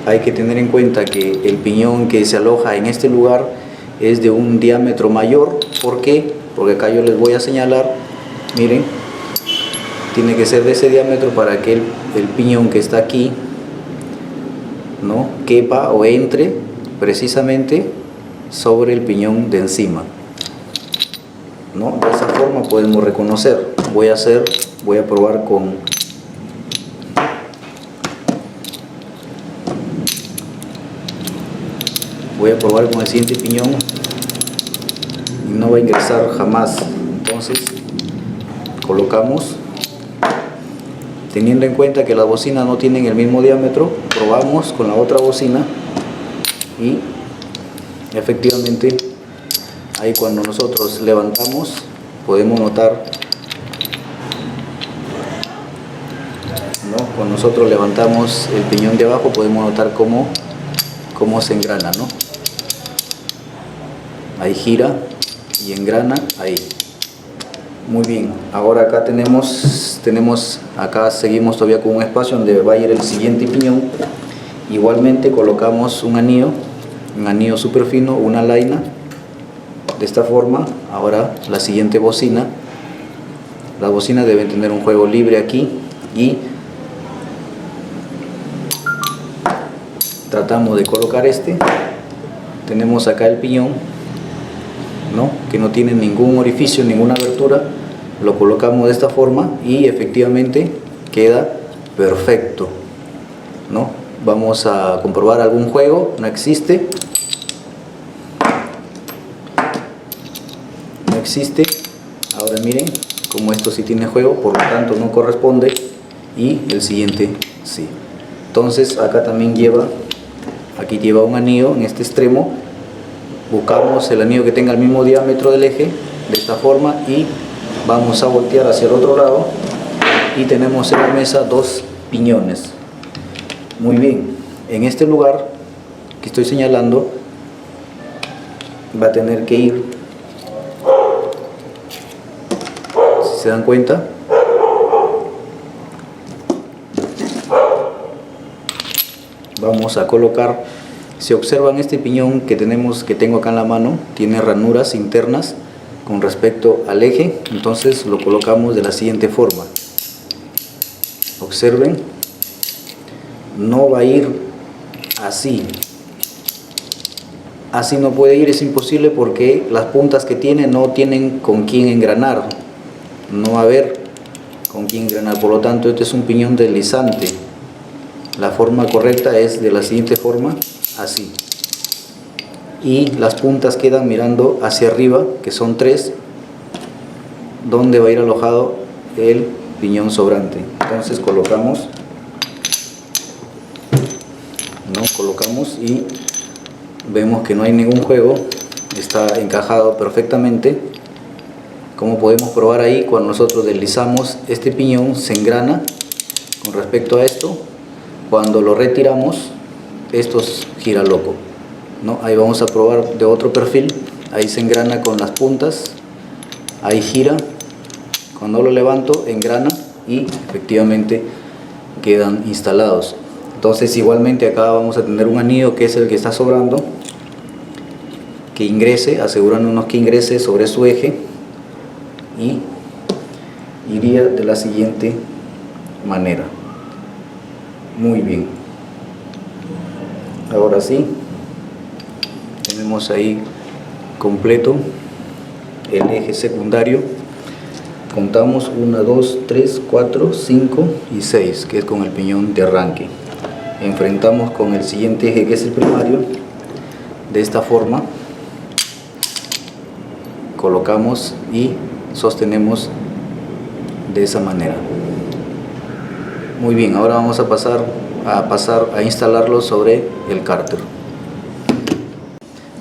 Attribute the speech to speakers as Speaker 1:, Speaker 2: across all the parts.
Speaker 1: hay que tener en cuenta que el piñón que se aloja en este lugar es de un diámetro mayor. ¿Por qué? Porque acá yo les voy a señalar, miren, tiene que ser de ese diámetro para que el piñón que está aquí, ¿no?, quepa o entre precisamente sobre el piñón de encima, ¿no? De esa forma podemos reconocer. Voy a probar con el siguiente piñón y no va a ingresar jamás. Entonces colocamos, teniendo en cuenta que las bocinas no tienen el mismo diámetro, probamos con la otra bocina y efectivamente ahí cuando nosotros levantamos podemos notar, ¿no? Cuando nosotros levantamos el piñón de abajo podemos notar cómo se engrana, ¿no? Ahí gira y engrana ahí. Muy bien, ahora acá acá seguimos todavía con un espacio donde va a ir el siguiente piñón. Igualmente colocamos un anillo súper fino, una laina, de esta forma. Ahora la siguiente bocina, las bocinas deben tener un juego libre aquí y tratamos de colocar tenemos acá el piñón, ¿no?, que no tiene ningún orificio, ninguna abertura. Lo colocamos de esta forma y efectivamente queda perfecto, ¿no? Vamos a comprobar algún juego. No existe. Ahora miren como esto sí tiene juego, por lo tanto no corresponde, y el siguiente sí. Entonces acá también aquí lleva un anillo en este extremo. Buscamos el anillo que tenga el mismo diámetro del eje, de esta forma, y vamos a voltear hacia el otro lado y tenemos en la mesa dos piñones. Muy bien, en este lugar que estoy señalando va a tener que ir, si se dan cuenta, vamos a colocar. Si observan, este piñón que tengo acá en la mano tiene ranuras internas con respecto al eje, entonces lo colocamos de la siguiente forma. Observen, no va a ir así no puede ir, es imposible, porque las puntas que tiene no tienen con quién engranar, no va a haber con quién engranar, por lo tanto este es un piñón deslizante. La forma correcta es de la siguiente forma, así, y las puntas quedan mirando hacia arriba, que son 3, donde va a ir alojado el piñón sobrante. Entonces colocamos y vemos que no hay ningún juego, está encajado perfectamente. Como podemos probar ahí, cuando nosotros deslizamos este piñón se engrana con respecto a esto. Cuando lo retiramos, esto gira loco, ¿no? Ahí vamos a probar de otro perfil. Ahí se engrana con las puntas, ahí gira. Cuando lo levanto, engrana y efectivamente quedan instalados. Entonces igualmente acá vamos a tener un anillo que es el que está sobrando, que ingrese, asegurándonos que ingrese sobre su eje, y iría de la siguiente manera. Muy bien, ahora sí tenemos ahí completo el eje secundario. Contamos 1, 2, 3, 4, 5 y 6, que es con el piñón de arranque. Enfrentamos con el siguiente eje, que es el primario, de esta forma. Colocamos y sostenemos de esa manera. Muy bien, ahora vamos a pasar a instalarlo sobre el cárter.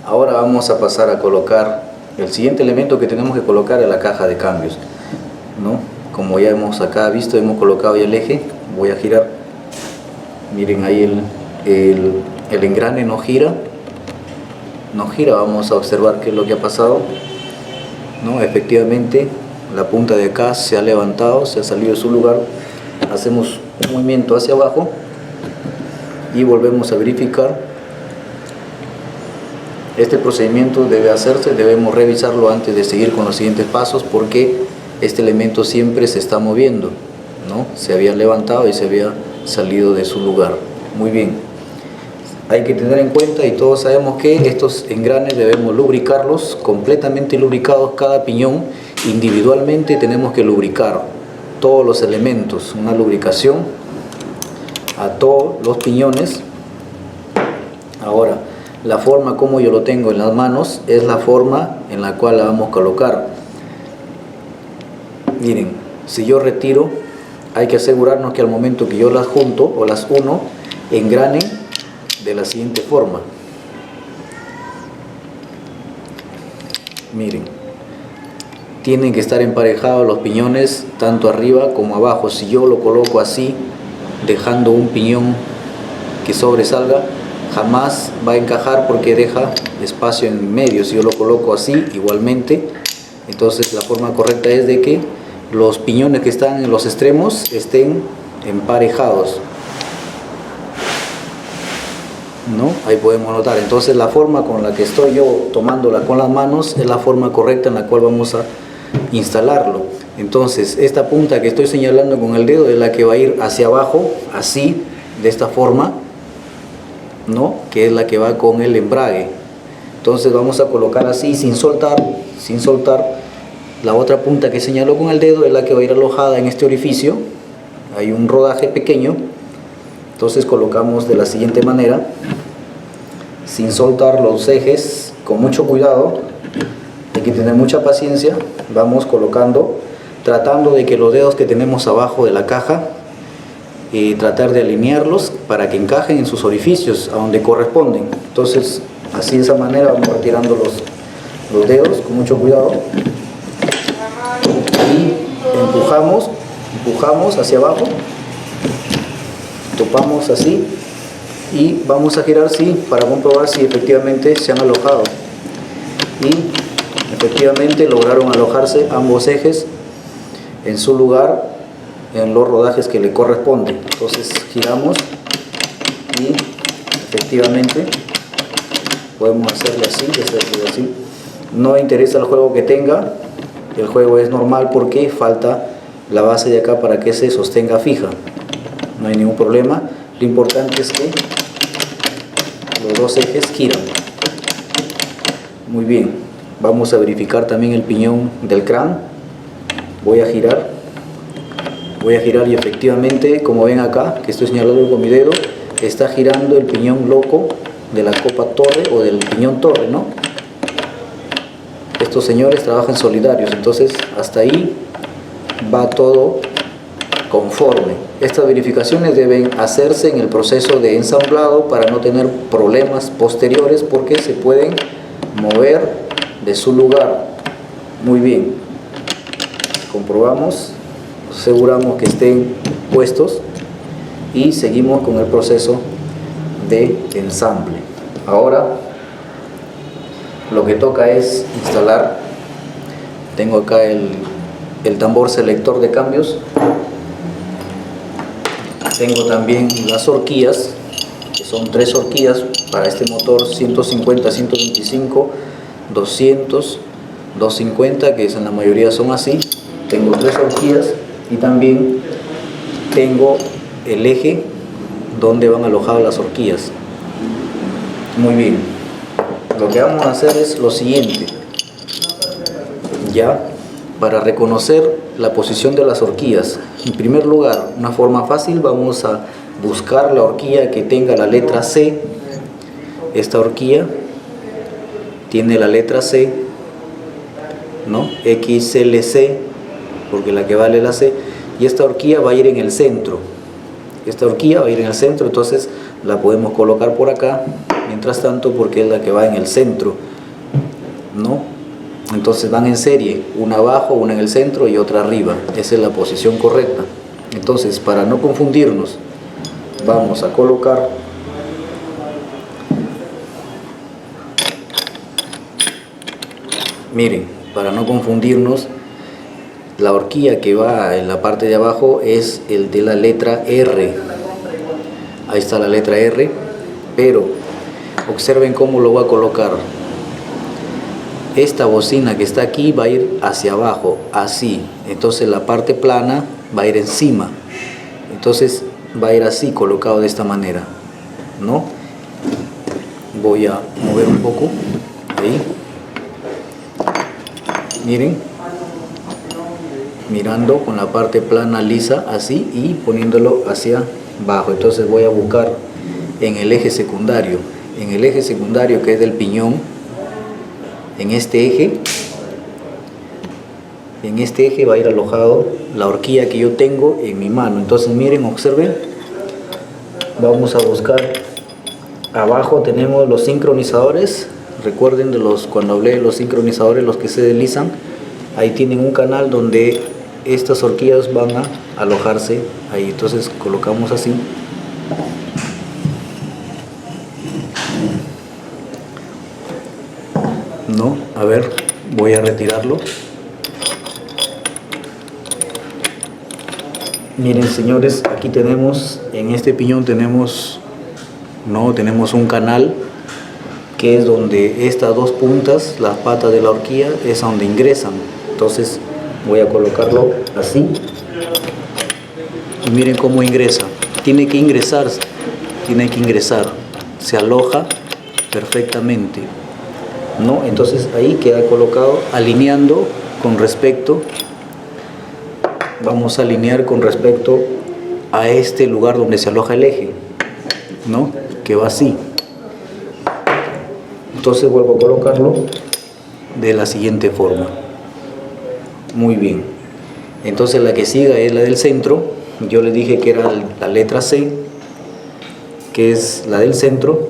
Speaker 1: Ahora vamos a pasar a colocar el siguiente elemento que tenemos que colocar, en la caja de cambios, ¿no? Como ya hemos acá visto, hemos colocado ya el eje. Voy a girar. Miren ahí el engrane no gira. Vamos a observar qué es lo que ha pasado, ¿no? Efectivamente la punta de acá se ha levantado, se ha salido de su lugar. Hacemos un movimiento hacia abajo y volvemos a verificar. Este procedimiento debe hacerse, debemos revisarlo antes de seguir con los siguientes pasos, porque este elemento siempre se está moviendo, ¿no? Se había levantado y se había salido de su lugar. Muy bien, hay que tener en cuenta, y todos sabemos que estos engranes debemos lubricarlos, completamente lubricados. Cada piñón individualmente tenemos que lubricar todos los elementos, una lubricación a todos los piñones. Ahora, la forma como yo lo tengo en las manos es la forma en la cual la vamos a colocar. Miren, si yo retiro, hay que asegurarnos que al momento que yo las junto o las uno, engranen de la siguiente forma. Miren, tienen que estar emparejados los piñones tanto arriba como abajo. Si yo lo coloco así, dejando un piñón que sobresalga, jamás va a encajar porque deja espacio en medio. Si yo lo coloco así, igualmente, entonces la forma correcta es de que los piñones que están en los extremos estén emparejados, ¿no? Ahí podemos notar. Entonces la forma con la que estoy yo tomándola con las manos es la forma correcta en la cual vamos a instalarlo. Entonces esta punta que estoy señalando con el dedo es la que va a ir hacia abajo, así, de esta forma, ¿no? Que es la que va con el embrague. Entonces vamos a colocar así, sin soltar. La otra punta que señalo con el dedo es la que va a ir alojada en este orificio. Hay un rodaje pequeño, entonces colocamos de la siguiente manera, sin soltar los ejes, con mucho cuidado. Hay que tener mucha paciencia. Vamos colocando, tratando de que los dedos que tenemos abajo de la caja, tratar de alinearlos para que encajen en sus orificios a donde corresponden. Entonces así, de esa manera vamos retirando los dedos con mucho cuidado y empujamos hacia abajo, topamos así y vamos a girar así para comprobar si efectivamente se han alojado. Y efectivamente lograron alojarse ambos ejes en su lugar, en los rodajes que le corresponden. Entonces giramos y efectivamente podemos hacerlo así. No interesa el juego que tenga, el juego es normal porque falta la base de acá para que se sostenga fija. No hay ningún problema. Lo importante es que los dos ejes giran. Muy bien, vamos a verificar también el piñón del crán. Voy a girar y efectivamente, como ven acá, que estoy señalando con mi dedo, está girando el piñón loco de la copa torre o del piñón torre, ¿no? Estos señores trabajan solidarios, entonces hasta ahí va todo conforme. Estas verificaciones deben hacerse en el proceso de ensamblado para no tener problemas posteriores, porque se pueden mover de su lugar. Muy bien, comprobamos, aseguramos que estén puestos y seguimos con el proceso de ensamble. Ahora lo que toca es instalar. Tengo acá el tambor selector de cambios. Tengo también las horquillas, que son 3 horquillas para este motor 150, 125, 200, 250, que en la mayoría son así. Tengo 3 horquillas y también tengo el eje donde van alojadas las horquillas. Muy bien, lo que vamos a hacer es lo siguiente. Ya, para reconocer la posición de las horquillas, en primer lugar, una forma fácil, vamos a buscar la horquilla que tenga la letra C. Esta horquilla tiene la letra C, ¿no? XLC, porque la que vale la C, y esta horquilla va a ir en el centro. Entonces la podemos colocar por acá, mientras tanto, porque es la que va en el centro, ¿no? Entonces van en serie, una abajo, una en el centro y otra arriba. Esa es la posición correcta. Entonces, para no confundirnos, vamos a colocar miren, para no confundirnos, la horquilla que va en la parte de abajo es el de la letra R. ahí está la letra R, pero observen cómo lo voy a colocar. Esta bocina que está aquí va a ir hacia abajo, así, entonces la parte plana va a ir encima, entonces va a ir así, colocado de esta manera, ¿no? Voy a mover un poco, ahí, miren, mirando con la parte plana lisa, así, y poniéndolo hacia abajo. Entonces voy a buscar en el eje secundario que es del piñón, en este eje va a ir alojado la horquilla que yo tengo en mi mano. Entonces miren, observen, vamos a buscar, abajo tenemos los sincronizadores, recuerden cuando hablé de los sincronizadores, los que se deslizan, ahí tienen un canal donde estas horquillas van a alojarse ahí. Entonces colocamos así, no, a ver, voy a retirarlo. Miren señores, aquí tenemos, en este piñón tenemos un canal que es donde estas dos puntas, las patas de la horquilla, es donde ingresan. Entonces voy a colocarlo así y miren cómo ingresa. Tiene que ingresar, se aloja perfectamente, ¿no? Entonces ahí queda colocado, alineando con respecto, vamos a alinear con respecto a este lugar donde se aloja el eje, ¿no? Que va así. Entonces vuelvo a colocarlo de la siguiente forma. Muy bien. Entonces la que siga es la del centro. Yo les dije que era la letra C, que es la del centro.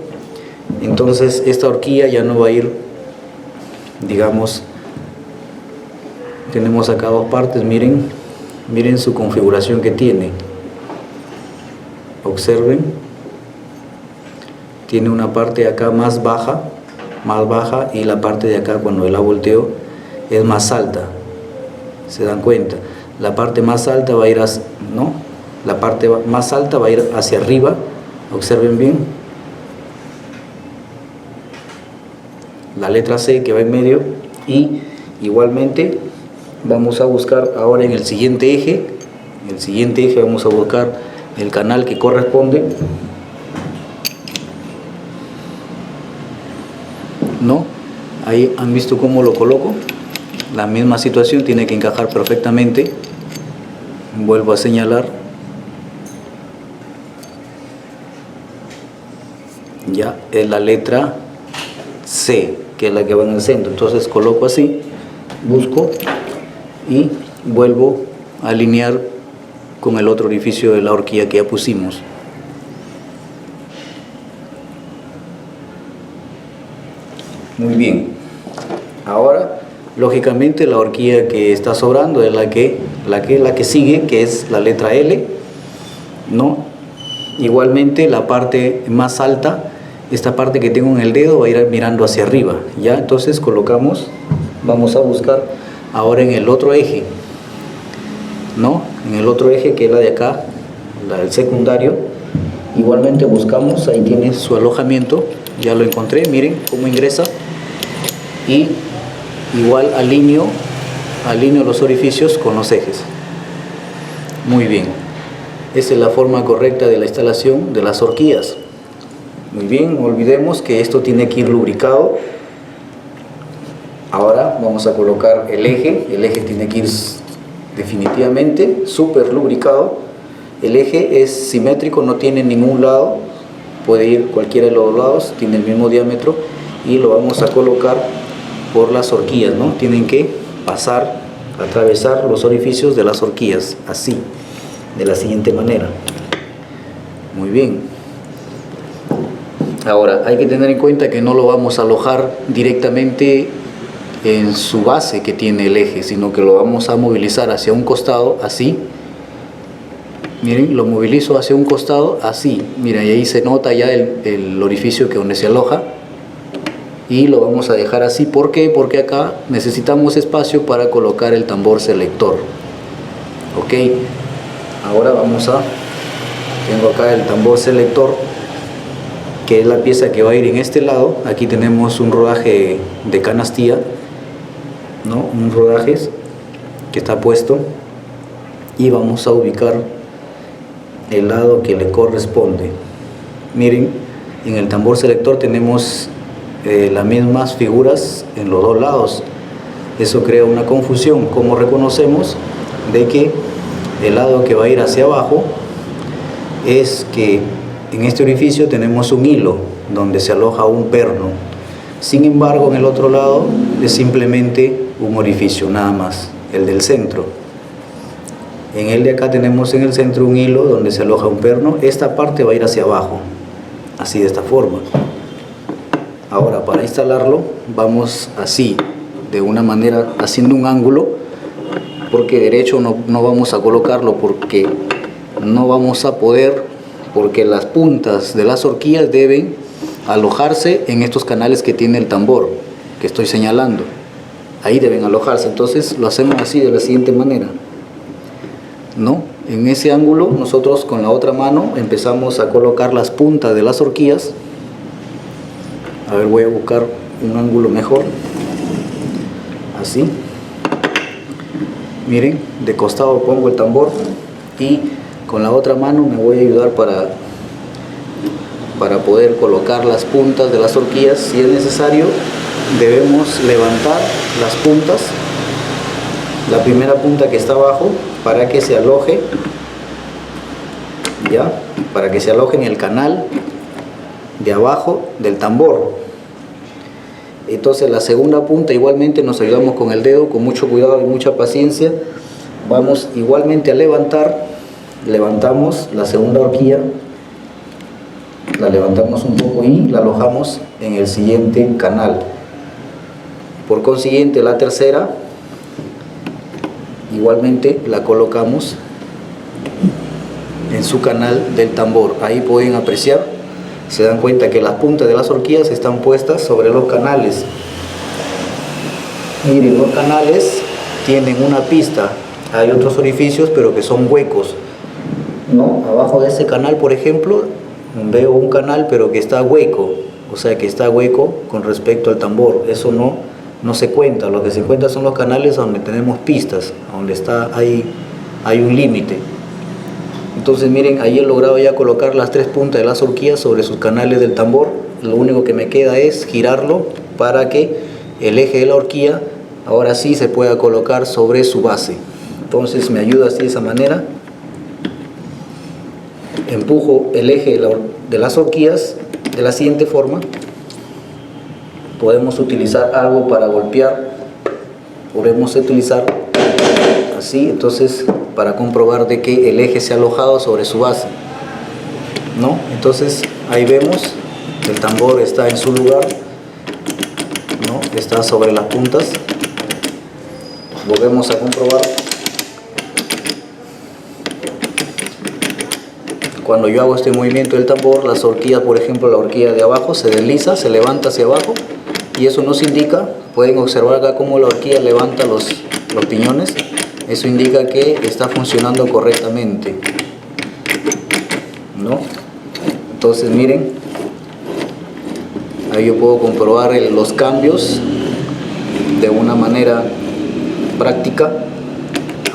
Speaker 1: Entonces esta horquilla ya no va a ir, digamos, tenemos acá dos partes, miren su configuración que tiene. Observen, tiene una parte acá más baja, y la parte de acá cuando la volteo es más alta. ¿Se dan cuenta? La parte más alta va a ir hacia, ¿no? La parte más alta va a ir hacia arriba. Observen bien. La letra C que va en medio, y igualmente vamos a buscar ahora en el siguiente eje. Vamos a buscar el canal que corresponde, ¿no? Ahí han visto cómo lo coloco. La misma situación, tiene que encajar perfectamente. Vuelvo a señalar. Ya es la letra C, que es la que va en el centro. Entonces coloco así, busco y vuelvo a alinear con el otro orificio de la horquilla que ya pusimos. Muy bien. Ahora, lógicamente, la horquilla que está sobrando es la que sigue, que es la letra L, ¿no? Igualmente, la parte más alta, esta parte que tengo en el dedo, va a ir mirando hacia arriba, ¿ya? Entonces colocamos, vamos a buscar ahora en el otro eje, ¿no? En el otro eje, que es la de acá, la del secundario. Igualmente buscamos, ahí tiene su alojamiento, ya lo encontré, miren cómo ingresa. Y igual alineo los orificios con los ejes. Muy bien. Esa es la forma correcta de la instalación de las horquillas. Muy bien, no olvidemos que esto tiene que ir lubricado. Ahora vamos a colocar el eje. El eje tiene que ir definitivamente súper lubricado. El eje es simétrico, no tiene ningún lado, puede ir cualquiera de los lados, tiene el mismo diámetro, y lo vamos a colocar por las horquillas, ¿no? Tienen que atravesar los orificios de las horquillas, así, de la siguiente manera. Muy bien. Ahora, hay que tener en cuenta que no lo vamos a alojar directamente en su base que tiene el eje, sino que lo vamos a movilizar hacia un costado, así. Miren, lo movilizo hacia un costado, así. Miren, y ahí se nota ya el orificio donde se aloja. Y lo vamos a dejar así. ¿Por qué? Porque acá necesitamos espacio para colocar el tambor selector. Ok. Ahora vamos a Tengo acá el tambor selector, que es la pieza que va a ir en este lado. Aquí tenemos un rodaje de canastilla, ¿no? Un rodaje que está puesto, y vamos a ubicar el lado que le corresponde. Miren, en el tambor selector tenemos las mismas figuras en los dos lados. Eso crea una confusión. ¿Cómo reconocemos de que el lado que va a ir hacia abajo es que en este orificio tenemos un hilo donde se aloja un perno? Sin embargo, en el otro lado es simplemente un orificio, nada más, el del centro. En el de acá tenemos en el centro un hilo donde se aloja un perno. Esta parte va a ir hacia abajo, así, de esta forma. Ahora, para instalarlo vamos así, de una manera, haciendo un ángulo, porque derecho no vamos a colocarlo, porque no vamos a poder, porque las puntas de las horquillas deben alojarse en estos canales que tiene el tambor que estoy señalando. Ahí deben alojarse. Entonces lo hacemos así, de la siguiente manera, ¿no? En ese ángulo nosotros con la otra mano empezamos a colocar las puntas de las horquillas. A ver, voy a buscar un ángulo mejor. Así. Miren, de costado pongo el tambor y con la otra mano me voy a ayudar para poder colocar las puntas de las horquillas. Si es necesario, debemos levantar las puntas, la primera punta que está abajo, para que se aloje, ¿ya? Para que se aloje en el canal de abajo del tambor. Entonces la segunda punta igualmente nos ayudamos con el dedo, con mucho cuidado y mucha paciencia. Vamos igualmente a levantar, levantamos la segunda horquilla, la levantamos un poco y la alojamos en el siguiente canal. Por consiguiente, la tercera igualmente la colocamos en su canal del tambor. Ahí pueden apreciar, se dan cuenta que las puntas de las horquillas están puestas sobre los canales. Miren, los canales tienen una pista. Hay otros orificios, pero que son huecos, ¿no? Abajo de ese canal, por ejemplo, veo un canal, pero que está hueco. O sea, que está hueco con respecto al tambor. Eso no se cuenta. Lo que se cuenta son los canales donde tenemos pistas, donde hay un límite. Entonces miren, ahí he logrado ya colocar las tres puntas de las horquillas sobre sus canales del tambor. Lo único que me queda es girarlo para que el eje de la horquilla ahora sí se pueda colocar sobre su base. Entonces me ayuda así, de esa manera. Empujo el eje de las horquillas de la siguiente forma. Podemos utilizar algo para golpear, podemos utilizar así, entonces, para comprobar de que el eje se ha alojado sobre su base, ¿no? Entonces ahí vemos, el tambor está en su lugar, ¿no? Está sobre las puntas. Volvemos a comprobar. Cuando yo hago este movimiento del tambor, las horquillas, por ejemplo, la horquilla de abajo se desliza, se levanta hacia abajo, y eso nos indica, pueden observar acá cómo la horquilla levanta los piñones. Eso indica que está funcionando correctamente, ¿no? Entonces miren, ahí yo puedo comprobar los cambios de una manera práctica,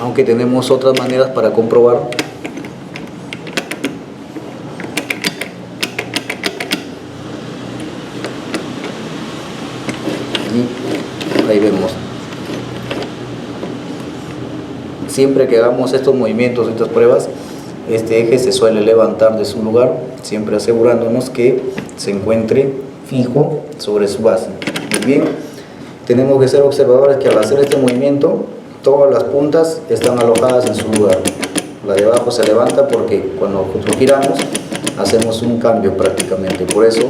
Speaker 1: aunque tenemos otras maneras para comprobar. Y ahí vemos. Siempre que hagamos estos movimientos, estas pruebas, este eje se suele levantar de su lugar, siempre asegurándonos que se encuentre fijo sobre su base. Muy bien, tenemos que ser observadores que al hacer este movimiento, todas las puntas están alojadas en su lugar. La de abajo se levanta porque cuando nosotros giramos, hacemos un cambio prácticamente. Por eso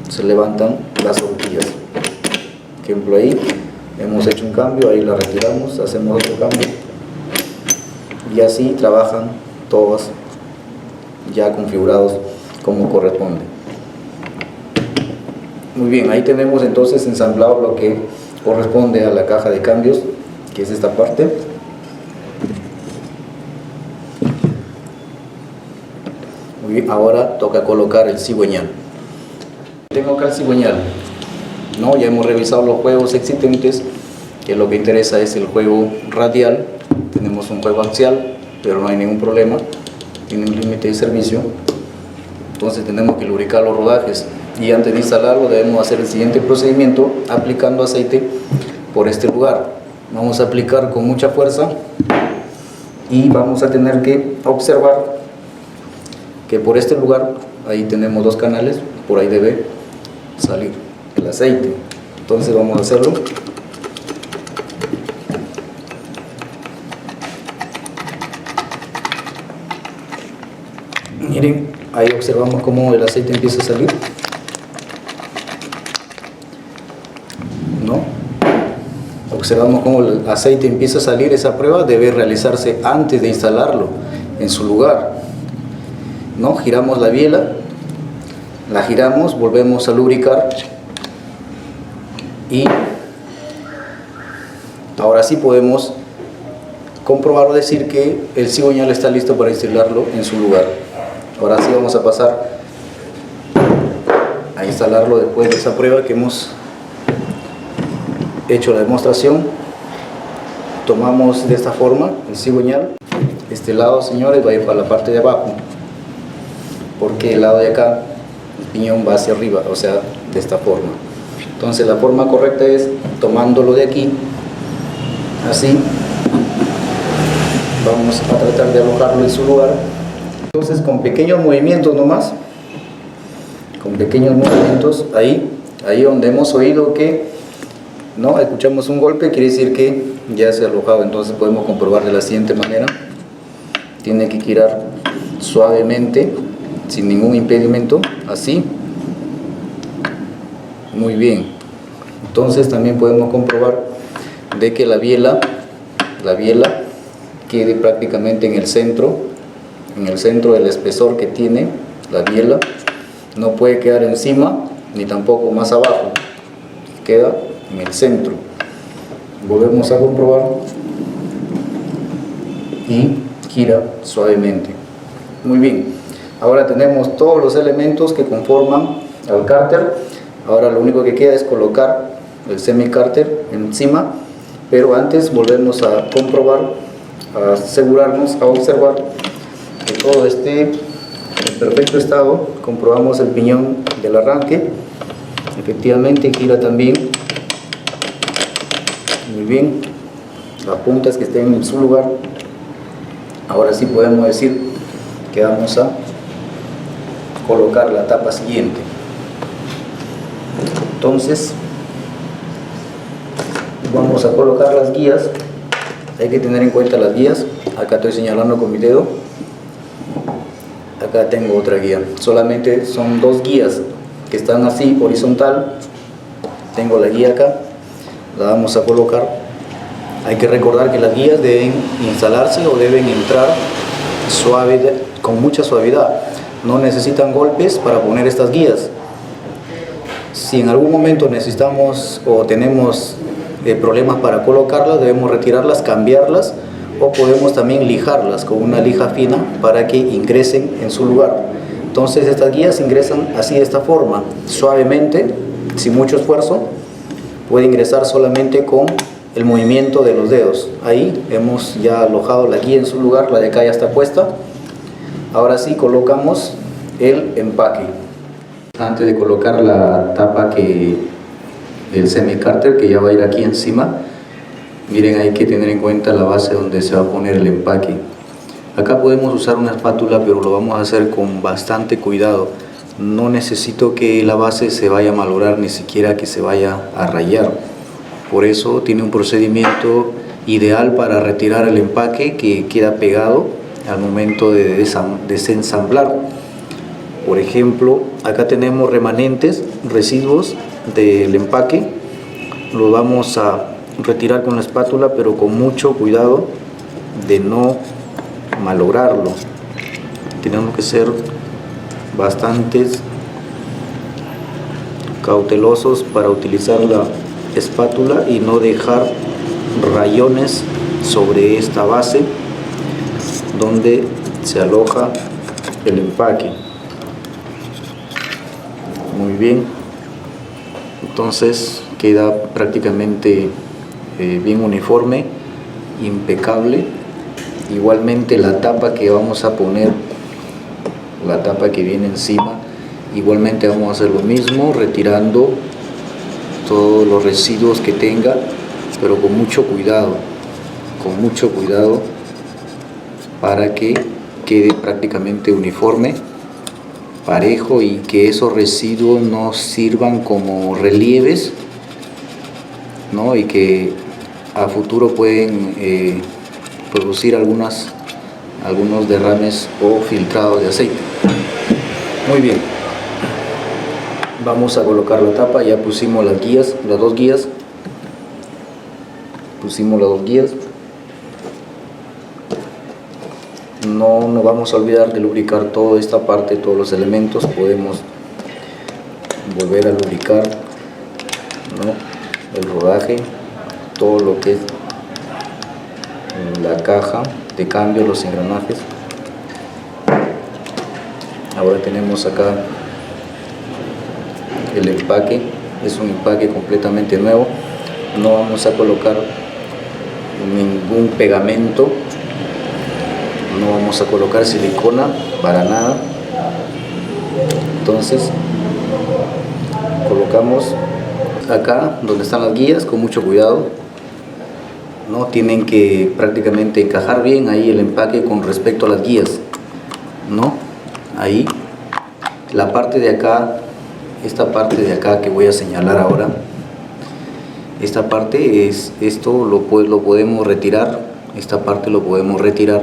Speaker 1: se levantan las horquillas. Por ejemplo, ahí hemos hecho un cambio, ahí la retiramos, hacemos otro cambio. Y así trabajan todos ya configurados como corresponde. Muy bien, ahí tenemos entonces ensamblado lo que corresponde a la caja de cambios, que es esta parte. Y ahora toca colocar el cigüeñal. Tengo acá el cigüeñal, ¿no? Ya hemos revisado los juegos existentes, que lo que interesa es el juego radial. Tenemos un juego axial, pero no hay ningún problema, tiene un límite de servicio. Entonces tenemos que lubricar los rodajes, y antes de instalarlo debemos hacer el siguiente procedimiento, aplicando aceite por este lugar. Vamos a aplicar con mucha fuerza y vamos a tener que observar que por este lugar, ahí tenemos dos canales, por ahí debe salir el aceite. Entonces vamos a hacerlo. Miren, ahí observamos cómo el aceite empieza a salir, ¿no? Observamos cómo el aceite empieza a salir. Esa prueba debe realizarse antes de instalarlo en su lugar, ¿no? Giramos la biela, la giramos, volvemos a lubricar y ahora sí podemos comprobar o decir que el cigüeñal está listo para instalarlo en su lugar. Ahora sí vamos a pasar a instalarlo después de esa prueba que hemos hecho la demostración. Tomamos de esta forma el cigüeñal. Este lado, señores, va a ir para la parte de abajo, porque el lado de acá el piñón va hacia arriba, o sea, de esta forma. Entonces la forma correcta es tomándolo de aquí, así. Vamos a tratar de alojarlo en su lugar. Entonces con pequeños movimientos nomás, con pequeños movimientos, ahí donde hemos oído que no escuchamos un golpe, quiere decir que ya se ha alojado. Entonces podemos comprobar de la siguiente manera. Tiene que girar suavemente, sin ningún impedimento, así. Muy bien. Entonces también podemos comprobar de que la biela quede prácticamente en el centro del espesor que tiene la biela. No puede quedar encima ni tampoco más abajo, queda en el centro. Volvemos a comprobar y gira suavemente. Muy bien, ahora tenemos todos los elementos que conforman al cárter. Ahora lo único que queda es colocar el semicárter encima, pero antes volvemos a comprobar, a asegurarnos, a observar que todo esté en perfecto estado. Comprobamos el piñón del arranque, efectivamente gira también muy bien, las puntas que estén en su lugar. Ahora sí podemos decir que vamos a colocar la tapa siguiente. Entonces vamos a colocar las guías. Hay que tener en cuenta las guías. Acá estoy señalando con mi dedo. Acá tengo otra guía. Solamente son dos guías que están así horizontal. Tengo la guía acá, la vamos a colocar. Hay que recordar que las guías deben instalarse o deben entrar suave, con mucha suavidad. No necesitan golpes para poner estas guías. Si en algún momento necesitamos o tenemos problemas para colocarlas, debemos retirarlas, cambiarlas, o podemos también lijarlas con una lija fina para que ingresen en su lugar. Entonces estas guías ingresan así, de esta forma, suavemente, sin mucho esfuerzo. Puede ingresar solamente con el movimiento de los dedos. Ahí hemos ya alojado la guía en su lugar, la de acá ya está puesta. Ahora sí colocamos el empaque. Antes de colocar la tapa del semicárter, que ya va a ir aquí encima, miren, hay que tener en cuenta la base donde se va a poner el empaque. Acá podemos usar una espátula, pero lo vamos a hacer con bastante cuidado. No necesito que la base se vaya a malograr, ni siquiera que se vaya a rayar. Por eso tiene un procedimiento ideal para retirar el empaque que queda pegado al momento de desensamblar. Por ejemplo, acá tenemos remanentes, residuos del empaque. Lo vamos a retirar con la espátula, pero con mucho cuidado de no malograrlo. Tenemos que ser bastantes cautelosos para utilizar la espátula y no dejar rayones sobre esta base donde se aloja el empaque. Muy bien, entonces queda prácticamente bien uniforme, impecable. Igualmente la tapa que vamos a poner, la tapa que viene encima, igualmente vamos a hacer lo mismo, retirando todos los residuos que tenga, pero con mucho cuidado para que quede prácticamente uniforme, parejo, y que esos residuos no sirvan como relieves, ¿no? Y que a futuro pueden producir algunos derrames o filtrados de aceite. Muy bien, vamos a colocar la tapa. Ya pusimos las guías, las dos guías. Pusimos las dos guías. No nos vamos a olvidar de lubricar toda esta parte, todos los elementos. Podemos volver a lubricar, ¿no?, el rodaje, todo lo que es la caja de cambio, los engranajes. Ahora tenemos acá el empaque. Es un empaque completamente nuevo. No vamos a colocar ningún pegamento, no vamos a colocar silicona para nada. Entonces colocamos acá donde están las guías con mucho cuidado, ¿no? Tienen que prácticamente encajar bien ahí el empaque con respecto a las guías, ¿no? Ahí la parte de acá, esta parte de acá que voy a señalar ahora, esta parte es, esto lo podemos retirar, esta parte lo podemos retirar,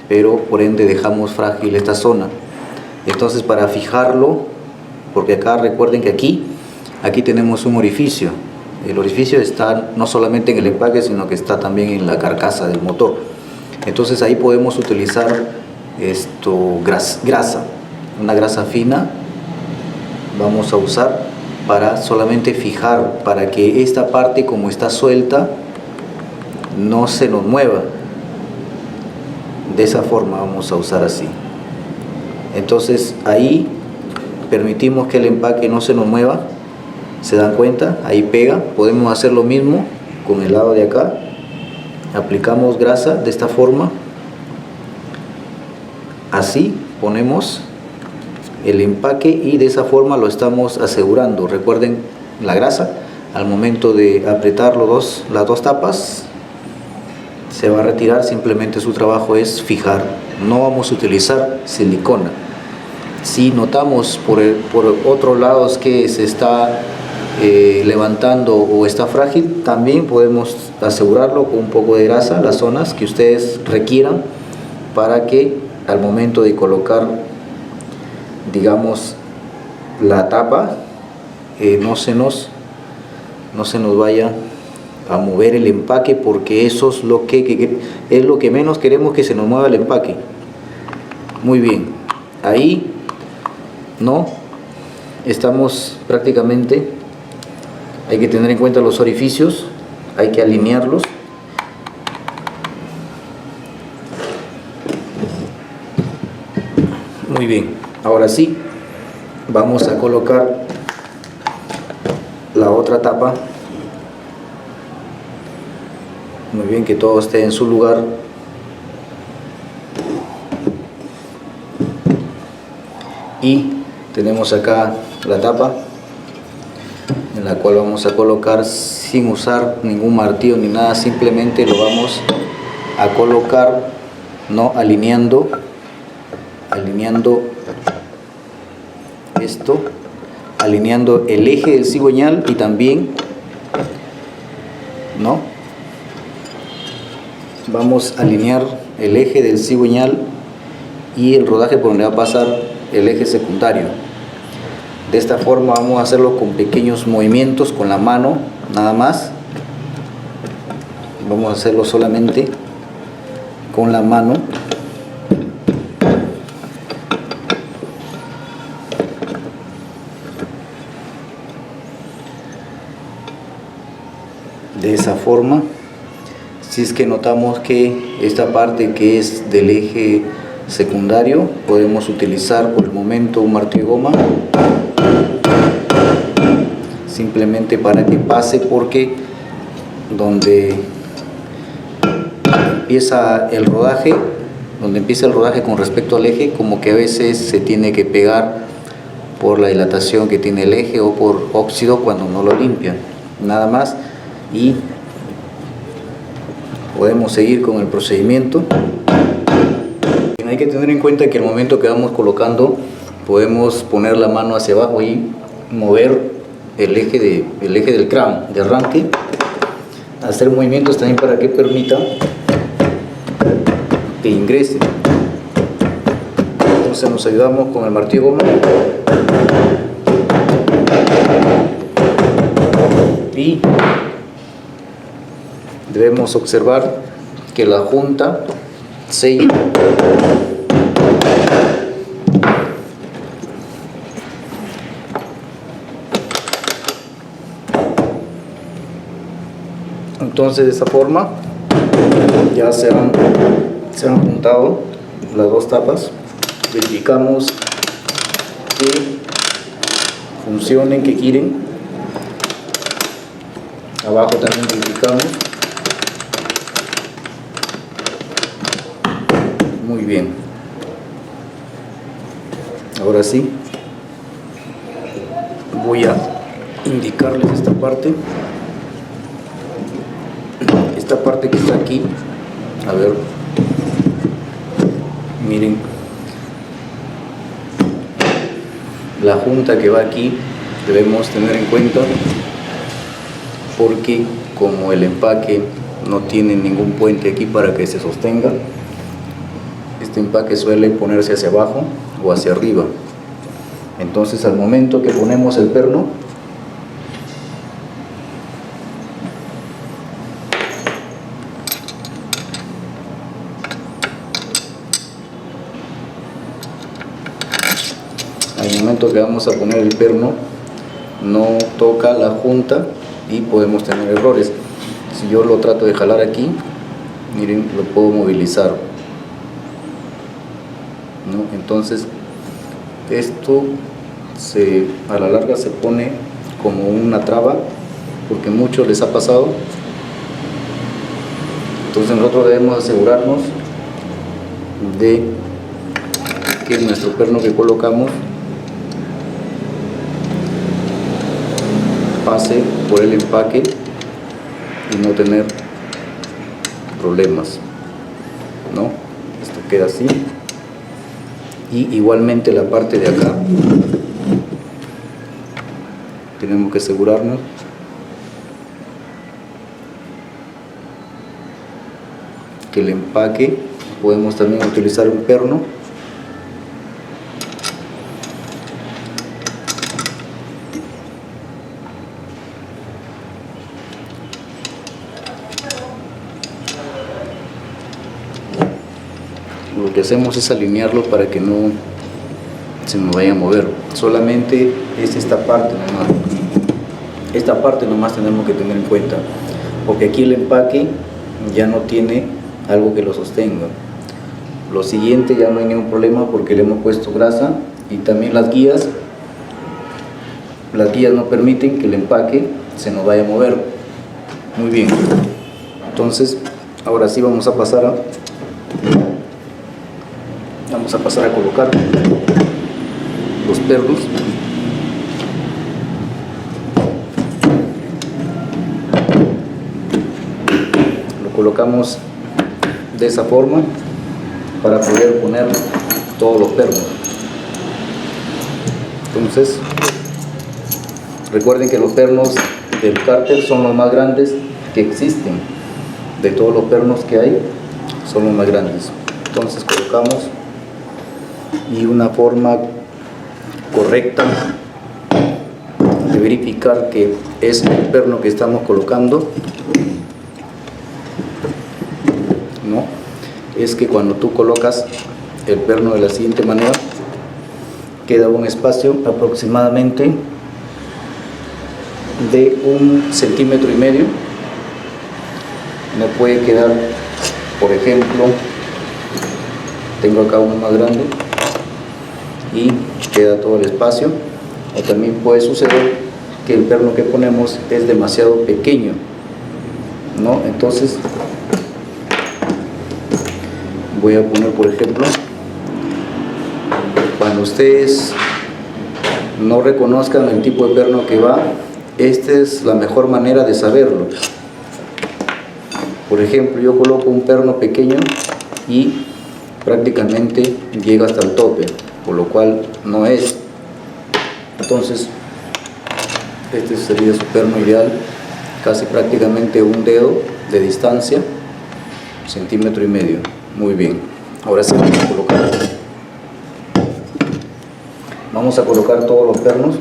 Speaker 1: pero por ende dejamos frágil esta zona. Entonces, para fijarlo, porque acá recuerden que aquí tenemos un orificio. El orificio está no solamente en el empaque, sino que está también en la carcasa del motor. Entonces ahí podemos utilizar grasa, una grasa fina vamos a usar para solamente fijar, para que esta parte, como está suelta, no se nos mueva. De esa forma vamos a usar así. Entonces ahí permitimos que el empaque no se nos mueva. ¿Se dan cuenta? Ahí pega. Podemos hacer lo mismo con el lado de acá. Aplicamos grasa de esta forma. Así ponemos el empaque y de esa forma lo estamos asegurando. Recuerden, la grasa, al momento de apretar las dos tapas, se va a retirar. Simplemente su trabajo es fijar. No vamos a utilizar silicona. Si notamos por otro lado que se está levantando o está frágil, también podemos asegurarlo con un poco de grasa, las zonas que ustedes requieran, para que al momento de colocar, digamos, la tapa, no se nos vaya a mover el empaque, porque eso es lo que menos queremos, que se nos mueva el empaque. Muy bien, ahí no estamos prácticamente. Hay que tener en cuenta los orificios, hay que alinearlos. Muy bien, ahora sí vamos a colocar la otra tapa. Muy bien, que todo esté en su lugar. Y tenemos acá la tapa, en la cual vamos a colocar sin usar ningún martillo ni nada. Simplemente lo vamos a colocar, no alineando esto, alineando el eje del cigüeñal, y también no vamos a alinear el eje del cigüeñal y el rodaje por donde va a pasar el eje secundario. De esta forma vamos a hacerlo con pequeños movimientos con la mano, nada más. Vamos a hacerlo solamente con la mano. De esa forma. Si es que notamos que esta parte que es del eje secundario, podemos utilizar por el momento un martillo de goma, simplemente para que pase, porque donde empieza el rodaje con respecto al eje, como que a veces se tiene que pegar por la dilatación que tiene el eje o por óxido cuando no lo limpian, nada más. Y podemos seguir con el procedimiento. Hay que tener en cuenta que al momento que vamos colocando, podemos poner la mano hacia abajo y mover el eje del crán de arranque, hacer movimientos también para que permita que ingrese. Entonces nos ayudamos con el martillo de goma y debemos observar que la junta selle. Entonces de esa forma ya se han juntado las dos tapas. Verificamos que funcionen, que giren. Abajo también verificamos. Muy bien. Ahora sí, voy a indicarles esta parte. Esta parte que está aquí, a ver, miren, la junta que va aquí debemos tener en cuenta, porque como el empaque no tiene ningún puente aquí para que se sostenga, este empaque suele ponerse hacia abajo o hacia arriba. Entonces al momento que ponemos el perno, que vamos a poner el perno, no toca la junta y podemos tener errores. Si yo lo trato de jalar aquí, miren, lo puedo movilizar, ¿no? Entonces esto a la larga se pone como una traba, porque muchos les ha pasado. Entonces nosotros debemos asegurarnos de que nuestro perno que colocamos pase por el empaque y no tener problemas, ¿no? Esto queda así. Y igualmente la parte de acá tenemos que asegurarnos que el empaque, podemos también utilizar un perno lo que hacemos es alinearlo para que no se nos vaya a mover. Solamente es esta parte nomás. Esta parte nomás tenemos que tener en cuenta, porque aquí el empaque ya no tiene algo que lo sostenga. Lo siguiente ya no hay ningún problema porque le hemos puesto grasa, y también las guías no permiten que el empaque se nos vaya a mover. Muy bien. Entonces ahora sí vamos a pasar a colocar los pernos. Lo colocamos de esa forma para poder poner todos los pernos. Entonces recuerden que los pernos del cárter son los más grandes que existen. De todos los pernos que hay, son los más grandes. Entonces colocamos, y una forma correcta de verificar que es el perno que estamos colocando, ¿no?, es que cuando tú colocas el perno de la siguiente manera, queda un espacio aproximadamente de 1,5 centímetros. No puede quedar, por ejemplo, tengo acá uno más grande y queda todo el espacio. O también puede suceder que el perno que ponemos es demasiado pequeño, ¿no? Entonces voy a poner, por ejemplo, cuando ustedes no reconozcan el tipo de perno que va, esta es la mejor manera de saberlo. Por ejemplo, yo coloco un perno pequeño y prácticamente llega hasta el tope, por lo cual no es. Entonces este sería su perno ideal, casi prácticamente un dedo de distancia, 1,5 centímetros. Muy bien, ahora sí vamos a colocar todos los pernos.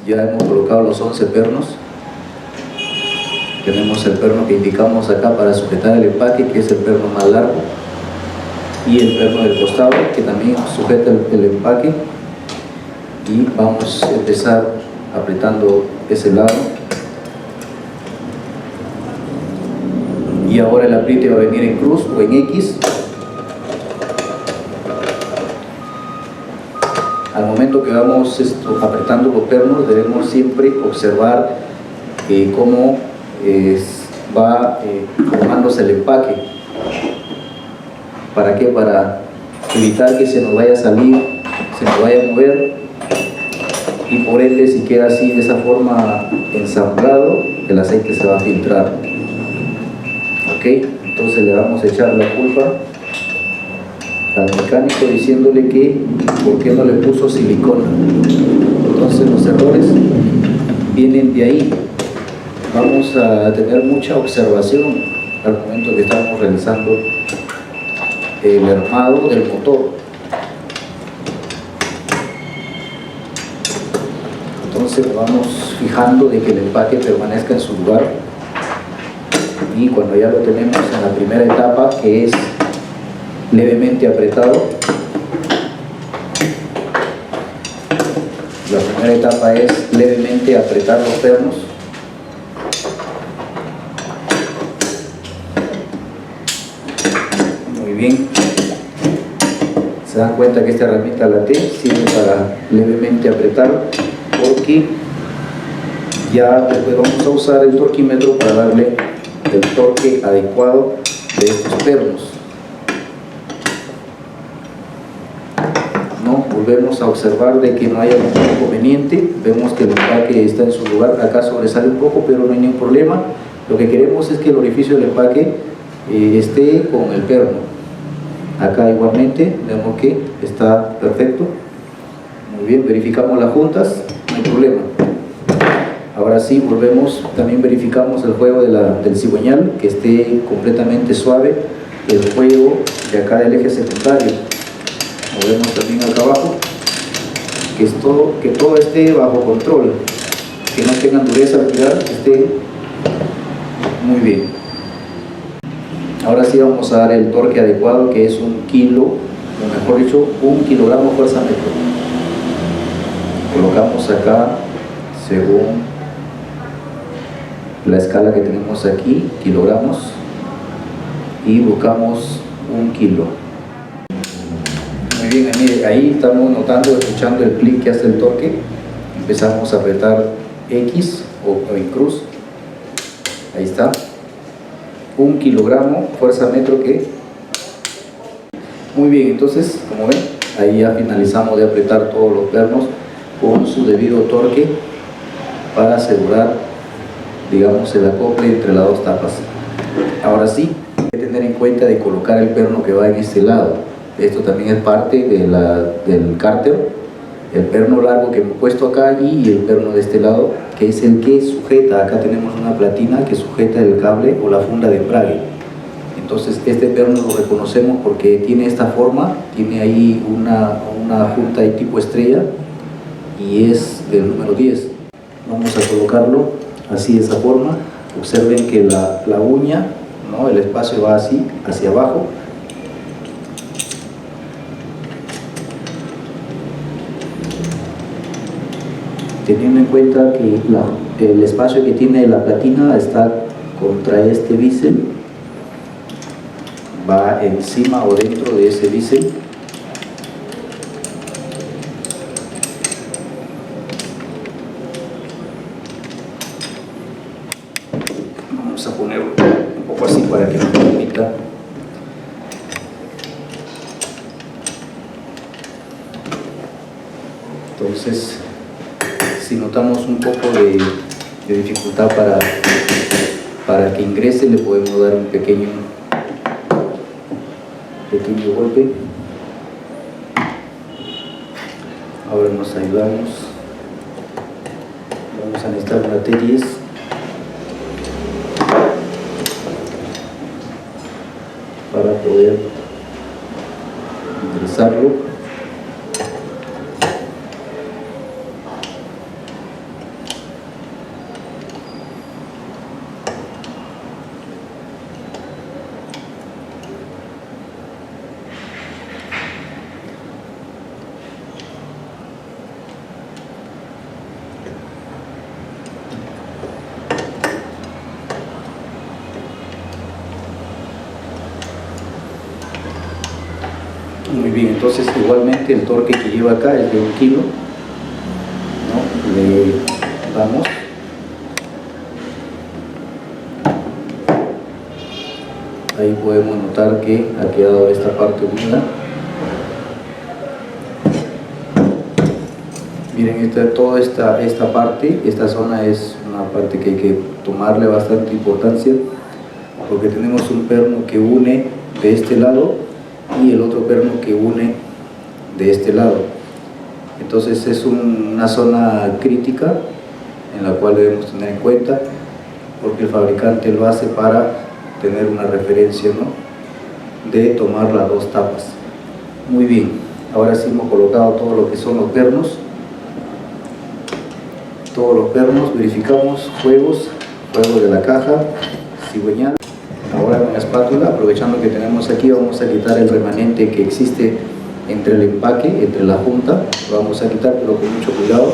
Speaker 1: Ya hemos colocado los 11 pernos. Tenemos el perno que indicamos acá para sujetar el empaque, que es el perno más largo, y el perno del costado, que también sujeta el empaque. Y vamos a empezar apretando ese lado. Y ahora el apriete va a venir en cruz o en X. Al momento que vamos apretando los pernos, debemos siempre observar cómo va formándose el empaque. ¿Para qué? Para evitar que se nos vaya a salir, se nos vaya a mover, y por ende, si queda así de esa forma ensamblado, el aceite se va a filtrar. Ok, entonces le vamos a echar la culpa al mecánico diciéndole que por qué no le puso silicona. Entonces los errores vienen de ahí. Vamos a tener mucha observación al momento que estamos realizando el armado del motor. Entonces vamos fijando de que el empaque permanezca en su lugar, y cuando ya lo tenemos en la primera etapa, que es levemente apretado, la primera etapa es levemente apretar los pernos. Muy bien, se dan cuenta que esta herramienta, la T, sirve para levemente apretar, porque ya después vamos a usar el torquímetro para darle el torque adecuado de estos pernos. ¿No? Volvemos a observar de que no haya ningún inconveniente. Vemos que el empaque está en su lugar. Acá sobresale un poco, pero no hay ningún problema. Lo que queremos es que el orificio del empaque esté con el perno. Acá igualmente vemos que está perfecto. Muy bien, verificamos las juntas, no hay problema. Ahora sí, volvemos, también verificamos el juego del cigüeñal, que esté completamente suave, el juego de acá del eje secundario. Movemos también acá abajo, que todo esté bajo control, que no tenga dureza al girar, que esté muy bien. Ahora sí vamos a dar el torque adecuado, que es 1 kilo, o mejor dicho, 1 kilogramo fuerza metro. Colocamos acá según la escala que tenemos aquí, kilogramos, y buscamos 1 kilo. Muy bien, mire, ahí estamos notando, escuchando el clic que hace el torque. Empezamos a apretar X o en cruz. Ahí está. 1 kilogramo, fuerza metro que. Muy bien, entonces, como ven, ahí ya finalizamos de apretar todos los pernos con su debido torque para asegurar, digamos, el acople entre las dos tapas. Ahora sí, hay que tener en cuenta de colocar el perno que va en este lado. Esto también es parte del cárter. El perno largo que hemos puesto acá y el perno de este lado, que es el que sujeta. Acá tenemos una platina que sujeta el cable o la funda de embrague. Entonces este perno lo reconocemos porque tiene esta forma, tiene ahí una junta de tipo estrella y es del número 10. Vamos a colocarlo así, de esa forma. Observen que la uña, ¿no? El espacio va así, hacia abajo. teniendo en cuenta que el espacio que tiene la platina está contra este bisel, va encima o dentro de ese bisel. Vamos a poner un poco así para que nos permita. Entonces, si notamos un poco de dificultad para que ingrese, le podemos dar un pequeño golpe. Ahora nos ayudamos. Vamos a necesitar una T10 para poder ingresarlo. Muy bien, entonces igualmente el torque que lleva acá es de 1 kilo, ¿no? Le damos. Ahí podemos notar que ha quedado esta parte unida. Miren, toda esta parte, esta zona es una parte que hay que tomarle bastante importancia, porque tenemos un perno que une de este lado y el otro perno que une de este lado. Entonces es una zona crítica en la cual debemos tener en cuenta, porque el fabricante lo hace para tener una referencia, ¿no?, de tomar las dos tapas. Muy bien, ahora sí hemos colocado todo lo que son los pernos. Todos los pernos, verificamos juego de la caja, cigüeñal. Ahora con la espátula, aprovechando que tenemos aquí, vamos a quitar el remanente que existe entre el empaque, entre la junta. Lo vamos a quitar, pero con mucho cuidado.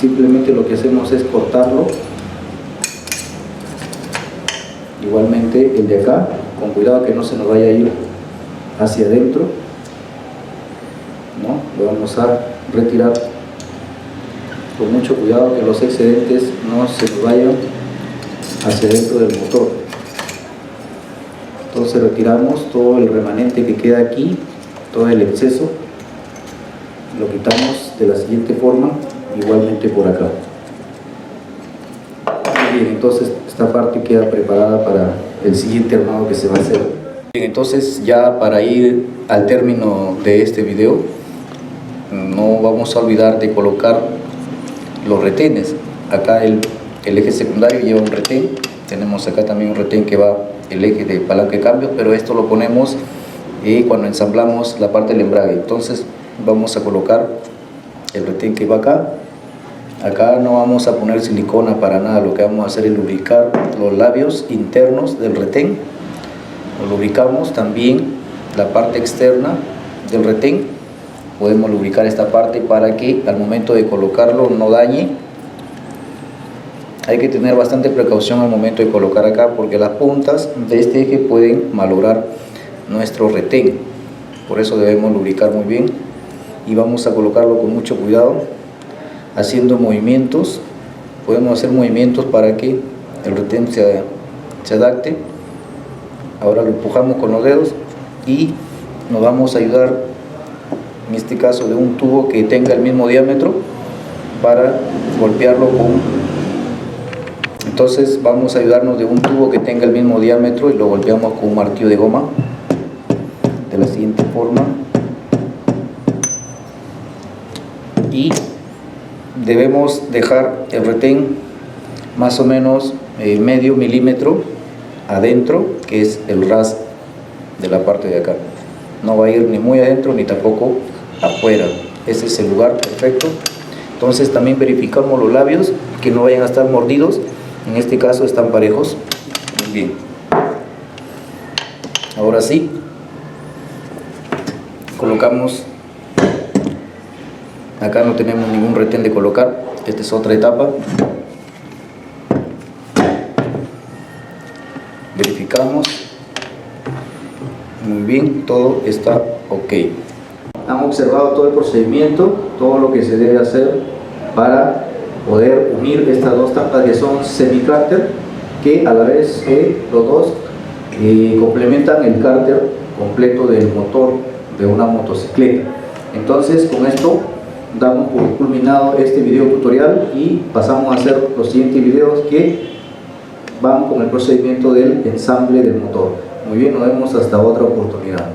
Speaker 1: Simplemente lo que hacemos es cortarlo. Igualmente el de acá, con cuidado que no se nos vaya a ir hacia adentro, ¿no? Lo vamos a retirar con mucho cuidado, que los excedentes no se nos vayan hacia dentro del motor. Entonces retiramos todo el remanente que queda aquí, todo el exceso, lo quitamos de la siguiente forma, igualmente por acá. Bien, entonces esta parte queda preparada para el siguiente armado que se va a hacer. Bien, entonces ya para ir al término de este video, no vamos a olvidar de colocar los retenes. Acá el eje secundario lleva un retén, tenemos acá también un retén que va el eje de palanca de cambio, pero esto lo ponemos cuando ensamblamos la parte del embrague. Entonces vamos a colocar el retén que va acá. Acá no vamos a poner silicona para nada, lo que vamos a hacer es lubricar los labios internos del retén. Lo lubricamos también la parte externa del retén. Podemos lubricar esta parte para que al momento de colocarlo no dañe. Hay que tener bastante precaución al momento de colocar acá, porque las puntas de este eje pueden malograr nuestro retén. Por eso debemos lubricar muy bien y vamos a colocarlo con mucho cuidado, haciendo movimientos. Podemos hacer movimientos para que el retén se adapte. Ahora lo empujamos con los dedos y nos vamos a ayudar, en este caso, de un tubo que tenga el mismo diámetro para golpearlo con... Entonces vamos a ayudarnos de un tubo que tenga el mismo diámetro y lo golpeamos con un martillo de goma de la siguiente forma. Y debemos dejar el retén más o menos medio milímetro adentro, que es el ras de la parte de acá. No va a ir ni muy adentro ni tampoco afuera. Ese es el lugar perfecto. Entonces también verificamos los labios que no vayan a estar mordidos. En este caso están parejos. Muy bien. Ahora sí, colocamos Acá no tenemos ningún retén de colocar. Esta es otra etapa. Verificamos. Muy bien, todo está ok. Han observado todo el procedimiento, todo lo que se debe hacer para poder unir estas dos tapas que son semi-cárter, que a la vez los dos complementan el cárter completo del motor de una motocicleta. Entonces, con esto damos por culminado este video tutorial y pasamos a hacer los siguientes videos que van con el procedimiento del ensamble del motor. Muy bien, nos vemos hasta otra oportunidad.